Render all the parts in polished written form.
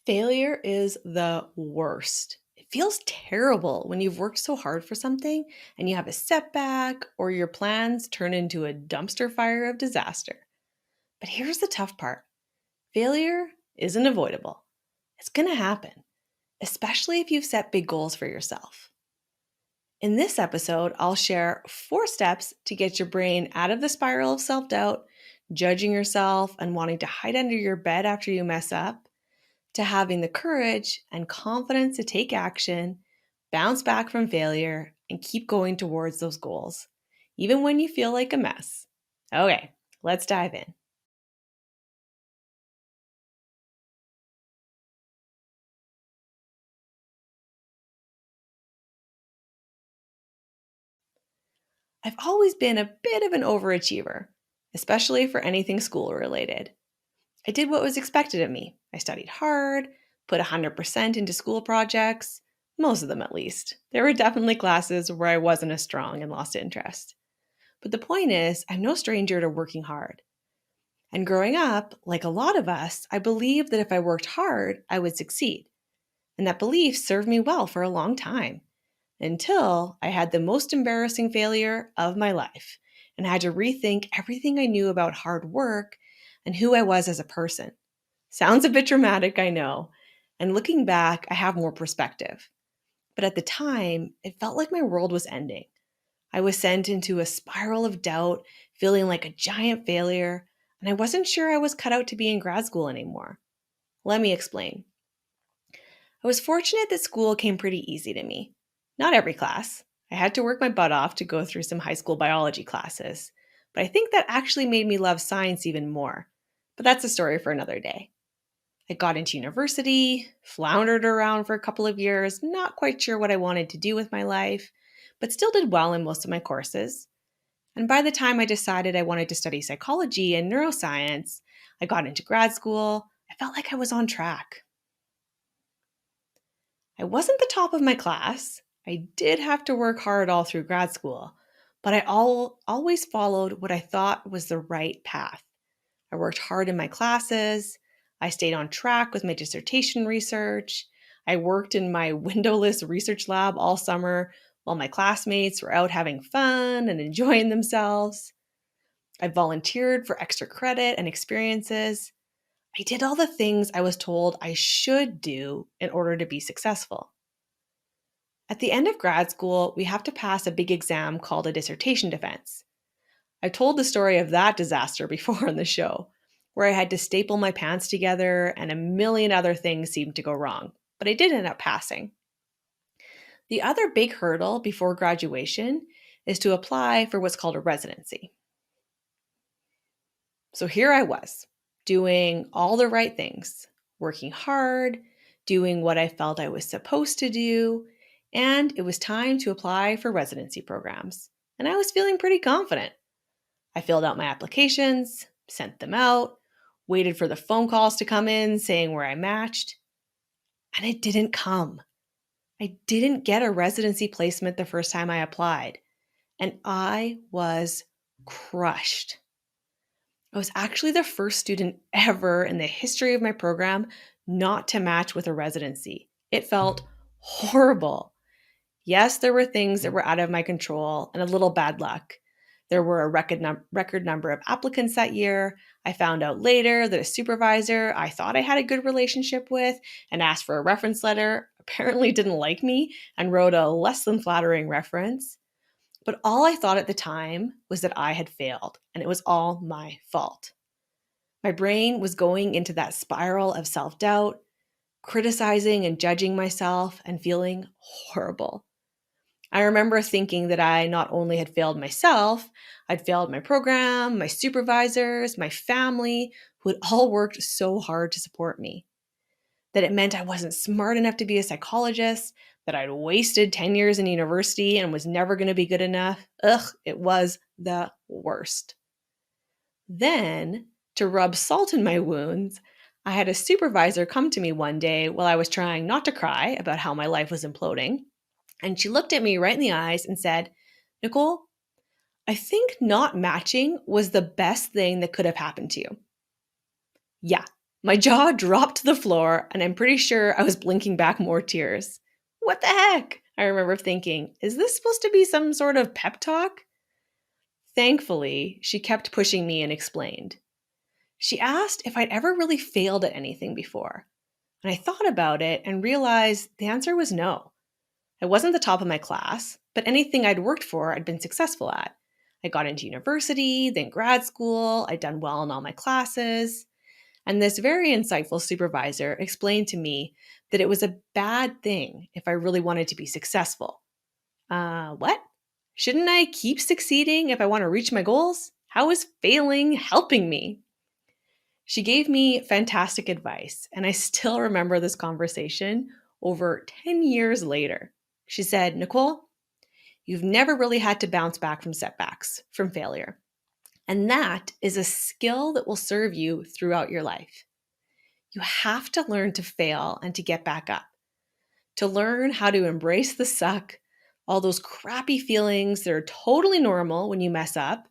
Failure is the worst. It feels terrible when you've worked so hard for something and you have a setback or your plans turn into a dumpster fire of disaster. But here's the tough part: failure isn't avoidable. It's going to happen, especially if you've set big goals for yourself. In this episode, I'll share 4 steps to get your brain out of the spiral of self doubt, judging yourself, and wanting to hide under your bed after you mess up, to having the courage and confidence to take action, bounce back from failure, and keep going towards those goals, even when you feel like a mess. Okay, let's dive in. I've always been a bit of an overachiever, especially for anything school related. I did what was expected of me. I studied hard, put 100% into school projects, most of them at least. There were definitely classes where I wasn't as strong and lost interest. But the point is, I'm no stranger to working hard. And growing up, like a lot of us, I believed that if I worked hard, I would succeed. And that belief served me well for a long time, until I had the most embarrassing failure of my life and had to rethink everything I knew about hard work and who I was as a person. Sounds a bit dramatic, I know. And looking back, I have more perspective. But at the time, it felt like my world was ending. I was sent into a spiral of doubt, feeling like a giant failure, and I wasn't sure I was cut out to be in grad school anymore. Let me explain. I was fortunate that school came pretty easy to me. Not every class. I had to work my butt off to go through some high school biology classes, but I think that actually made me love science even more. But that's a story for another day. I got into university, floundered around for a couple of years, not quite sure what I wanted to do with my life, but still did well in most of my courses. And by the time I decided I wanted to study psychology and neuroscience, I got into grad school. I felt like I was on track. I wasn't the top of my class. I did have to work hard all through grad school, but I always followed what I thought was the right path. I worked hard in my classes. I stayed on track with my dissertation research. I worked in my windowless research lab all summer while my classmates were out having fun and enjoying themselves. I volunteered for extra credit and experiences. I did all the things I was told I should do in order to be successful. At the end of grad school, we have to pass a big exam called a dissertation defense. I've told the story of that disaster before on the show, where I had to staple my pants together and a million other things seemed to go wrong, but I did end up passing. The other big hurdle before graduation is to apply for what's called a residency. So here I was, doing all the right things, working hard, doing what I felt I was supposed to do, and it was time to apply for residency programs. And I was feeling pretty confident. I filled out my applications, sent them out, waited for the phone calls to come in saying where I matched, and it didn't come. I didn't get a residency placement the first time I applied, and I was crushed. I was actually the first student ever in the history of my program not to match with a residency. It felt horrible. Yes, there were things that were out of my control and a little bad luck. There were a record number of applicants that year. I found out later that a supervisor I thought I had a good relationship with and asked for a reference letter apparently didn't like me and wrote a less than flattering reference. But all I thought at the time was that I had failed, and it was all my fault. My brain was going into that spiral of self-doubt, criticizing and judging myself, and feeling horrible. I remember thinking that I not only had failed myself, I'd failed my program, my supervisors, my family, who had all worked so hard to support me. That it meant I wasn't smart enough to be a psychologist, that I'd wasted 10 years in university and was never going to be good enough. Ugh, it was the worst. Then, to rub salt in my wounds, I had a supervisor come to me one day while I was trying not to cry about how my life was imploding. And she looked at me right in the eyes and said, "Nicole, I think not matching was the best thing that could have happened to you." Yeah, My jaw dropped to the floor, and I'm pretty sure I was blinking back more tears. What the heck? I remember thinking, is this supposed to be some sort of pep talk? Thankfully, she kept pushing me and explained. She asked if I'd ever really failed at anything before. And I thought about it and realized the answer was no. I wasn't the top of my class, but anything I'd worked for, I'd been successful at. I got into university, then grad school, I'd done well in all my classes. And this very insightful supervisor explained to me that it was a bad thing if I really wanted to be successful. What? Shouldn't I keep succeeding if I want to reach my goals? How is failing helping me? She gave me fantastic advice, and I still remember this conversation over 10 years later. She said, Nicole, you've never really had to bounce back from setbacks, from failure. And that is a skill that will serve you throughout your life. You have to learn to fail and to get back up, to learn how to embrace the suck, all those crappy feelings that are totally normal when you mess up,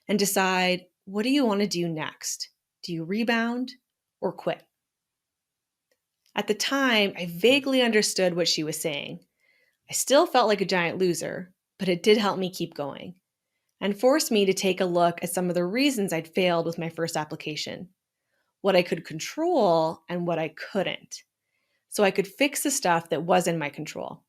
and decide, what do you want to do next? Do you rebound or quit? At the time, I vaguely understood what she was saying. I still felt like a giant loser, but it did help me keep going and forced me to take a look at some of the reasons I'd failed with my first application, what I could control and what I couldn't, so I could fix the stuff that was in my control.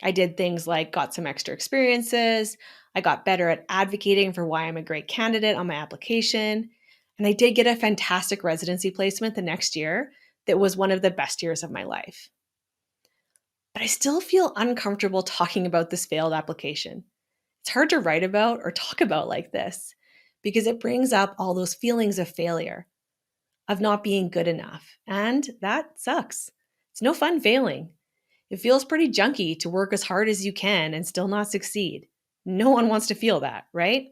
I did things like got some extra experiences, I got better at advocating for why I'm a great candidate on my application, and I did get a fantastic residency placement the next year that was one of the best years of my life. But I still feel uncomfortable talking about this failed application. It's hard to write about or talk about like this because it brings up all those feelings of failure, of not being good enough, and that sucks. It's no fun failing. It feels pretty junky to work as hard as you can and still not succeed. No one wants to feel that, right?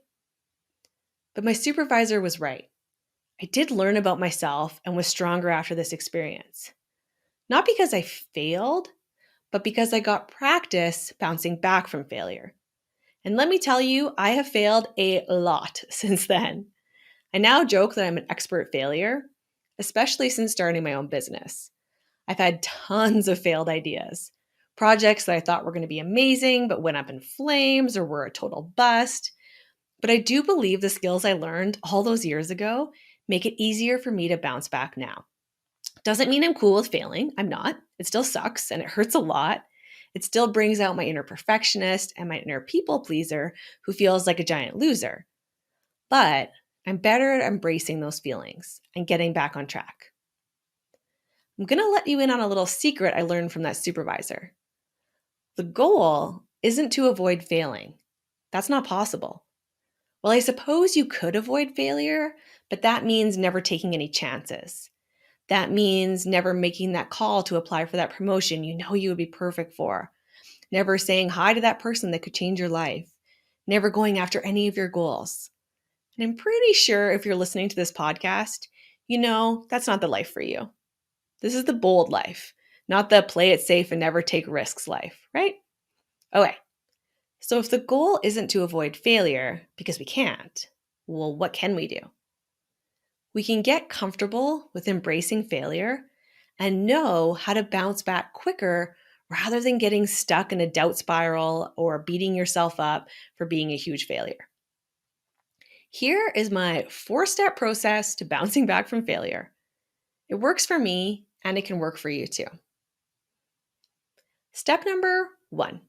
But my supervisor was right. I did learn about myself and was stronger after this experience. Not because I failed, but because I got practice bouncing back from failure. And let me tell you, I have failed a lot since then. I now joke that I'm an expert failure, especially since starting my own business. I've had tons of failed ideas. Projects that I thought were going to be amazing, but went up in flames or were a total bust. But I do believe the skills I learned all those years ago make it easier for me to bounce back now. Doesn't mean I'm cool with failing. I'm not. It still sucks and it hurts a lot. It still brings out my inner perfectionist and my inner people pleaser who feels like a giant loser. But I'm better at embracing those feelings and getting back on track. I'm going to let you in on a little secret I learned from that supervisor. The goal isn't to avoid failing. That's not possible. Well, I suppose you could avoid failure, but that means never taking any chances. That means never making that call to apply for that promotion you know you would be perfect for. Never saying hi to that person that could change your life. Never going after any of your goals. And I'm pretty sure if you're listening to this podcast, you know that's not the life for you. This is the bold life, not the play it safe and never take risks life, right? Okay, so if the goal isn't to avoid failure, because we can't, well, what can we do? We can get comfortable with embracing failure and know how to bounce back quicker rather than getting stuck in a doubt spiral or beating yourself up for being a huge failure. Here is my 4-step process to bouncing back from failure. It works for me and it can work for you too. Step number 1,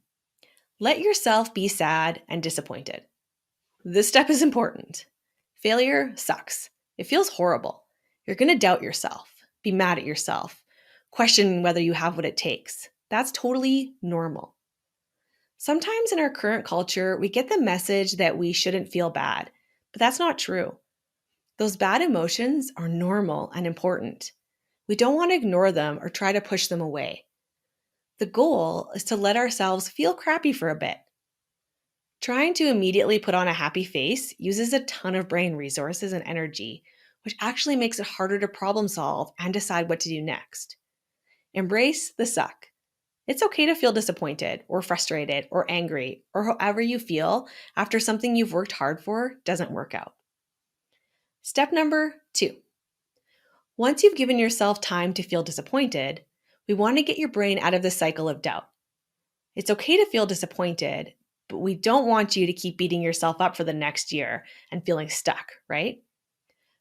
let yourself be sad and disappointed. This step is important. Failure sucks. It feels horrible. You're going to doubt yourself, be mad at yourself, question whether you have what it takes. That's totally normal. Sometimes in our current culture, we get the message that we shouldn't feel bad, but that's not true. Those bad emotions are normal and important. We don't want to ignore them or try to push them away. The goal is to let ourselves feel crappy for a bit. Trying to immediately put on a happy face uses a ton of brain resources and energy, which actually makes it harder to problem solve and decide what to do next. Embrace the suck. It's okay to feel disappointed or frustrated or angry or however you feel after something you've worked hard for doesn't work out. Step number 2. Once you've given yourself time to feel disappointed, we want to get your brain out of the cycle of doubt. It's okay to feel disappointed, but we don't want you to keep beating yourself up for the next year and feeling stuck, right?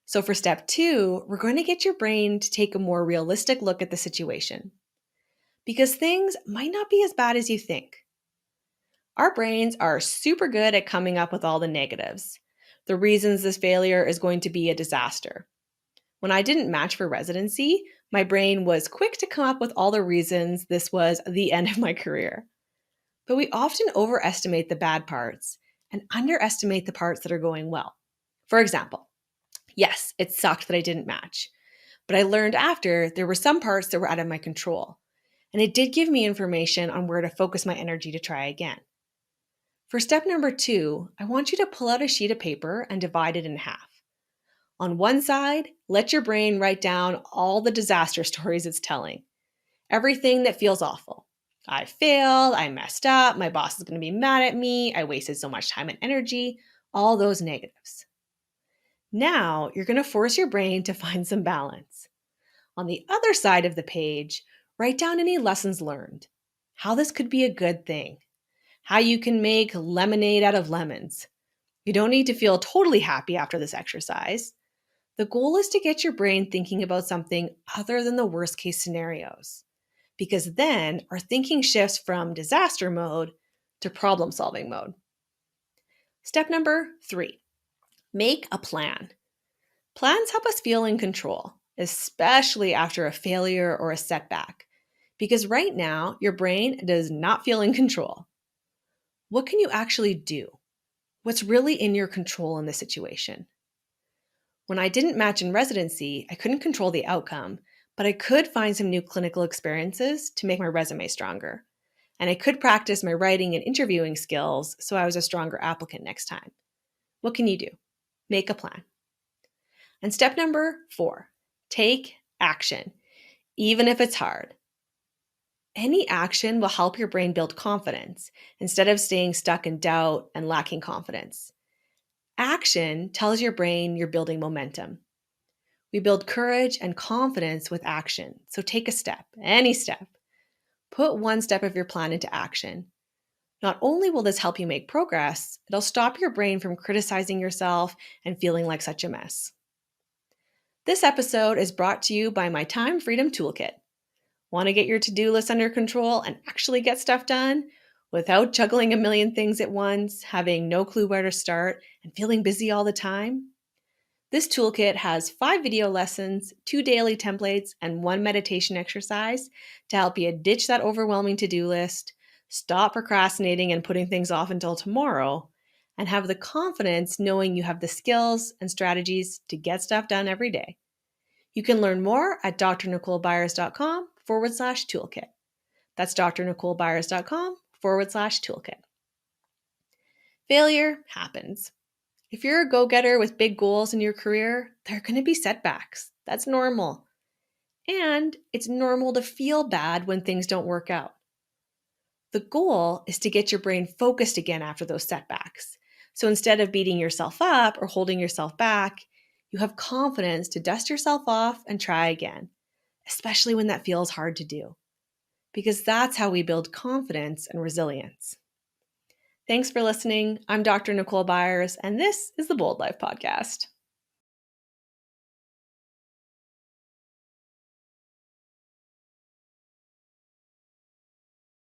So for step 2, we're going to get your brain to take a more realistic look at the situation. Because things might not be as bad as you think. Our brains are super good at coming up with all the negatives, the reasons this failure is going to be a disaster. When I didn't match for residency, my brain was quick to come up with all the reasons this was the end of my career. But we often overestimate the bad parts and underestimate the parts that are going well. For example, yes, it sucked that I didn't match, but I learned after there were some parts that were out of my control, and it did give me information on where to focus my energy to try again. For step number 2, I want you to pull out a sheet of paper and divide it in half. On one side, let your brain write down all the disaster stories it's telling. Everything that feels awful. I failed, I messed up, my boss is going to be mad at me, I wasted so much time and energy, all those negatives. Now, you're going to force your brain to find some balance. On the other side of the page, write down any lessons learned, how this could be a good thing, how you can make lemonade out of lemons. You don't need to feel totally happy after this exercise. The goal is to get your brain thinking about something other than the worst case scenarios, because then our thinking shifts from disaster mode to problem solving mode. Step number 3, make a plan. Plans help us feel in control, especially after a failure or a setback, because right now your brain does not feel in control. What can you actually do? What's really in your control in this situation? When I didn't match in residency, I couldn't control the outcome, but I could find some new clinical experiences to make my resume stronger. And I could practice my writing and interviewing skills so I was a stronger applicant next time. What can you do? Make a plan. And step number 4, take action, even if it's hard. Any action will help your brain build confidence instead of staying stuck in doubt and lacking confidence. Action tells your brain you're building momentum. We build courage and confidence with action. So take a step, any step. Put one step of your plan into action. Not only will this help you make progress, it'll stop your brain from criticizing yourself and feeling like such a mess. This episode is brought to you by my Time Freedom Toolkit. Want to get your to-do list under control and actually get stuff done without juggling a million things at once, having no clue where to start, and feeling busy all the time? This toolkit has 5 video lessons, 2 daily templates, and 1 meditation exercise to help you ditch that overwhelming to-do list, stop procrastinating and putting things off until tomorrow, and have the confidence knowing you have the skills and strategies to get stuff done every day. You can learn more at drnicolebyers.com/toolkit. That's drnicolebyers.com/toolkit. Failure happens. If you're a go-getter with big goals in your career, there are going to be setbacks. That's normal. And it's normal to feel bad when things don't work out. The goal is to get your brain focused again after those setbacks. So instead of beating yourself up or holding yourself back, you have confidence to dust yourself off and try again, especially when that feels hard to do. Because that's how we build confidence and resilience. Thanks for listening. I'm Dr. Nicole Byers, and this is the Bold Life Podcast.